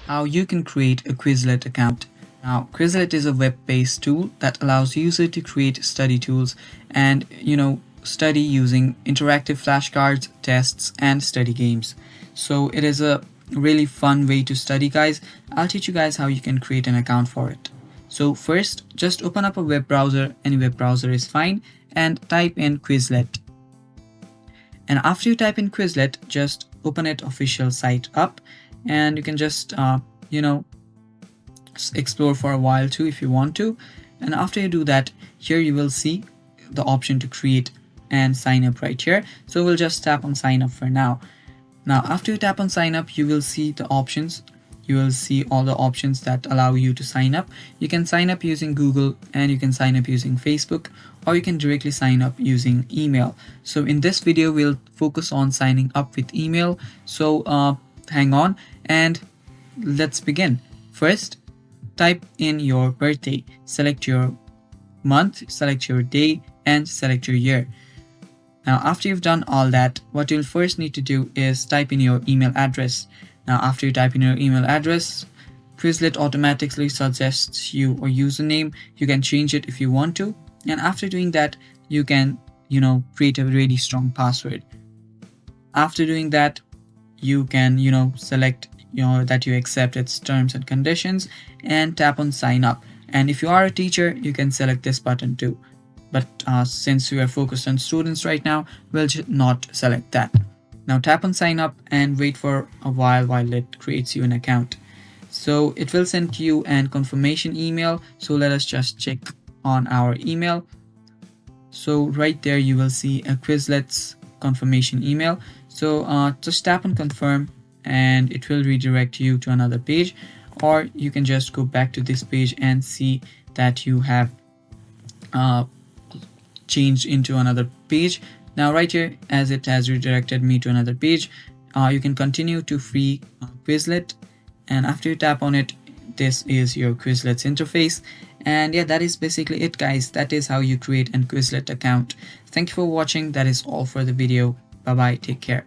how you can create a Quizlet account. Now, Quizlet is a web-based tool that allows users to create study tools and, study using interactive flashcards, tests, and study games. So it is a really fun way to study, guys. I'll teach you guys how you can create an account for it. So first, just open up a web browser. Any web browser is fine, and type in Quizlet. And after you type in Quizlet, just open it official site up, and you can just explore for a while too if you want to. And after you do that, here you will see the option to create and sign up right here. So we'll just tap on sign up for now. Now after you tap on sign up, you will see the options. You will see all the options that allow you to sign up. You can sign up using Google, and you can sign up using Facebook, or you can directly sign up using email. So in this video, we'll focus on signing up with email. So hang on and let's begin. First, type in your birthday, select your month, select your day, and select your year. Now, after you've done all that, what you'll first need to do is type in your email address. Now, after you type in your email address, Quizlet automatically suggests you a username. You can change it if you want to. And after doing that, you can, create a really strong password. After doing that, you can, select, that you accept its terms and conditions and tap on sign up. And if you are a teacher, you can select this button too. But since we are focused on students right now, we'll not select that. Now tap on sign up and wait for a while it creates you an account. So it will send you an confirmation email. So let us just check on our email. So right there you will see a Quizlet's confirmation email. So just tap on confirm and it will redirect you to another page, or you can just go back to this page and see that you have changed into another page. Now right here, as it has redirected me to another page, you can continue to free Quizlet, and after you tap on it, this is your Quizlet's interface. And yeah, that is basically it, guys. That is how you create an Quizlet account. Thank you for watching. That is all for the video. Bye bye, take care.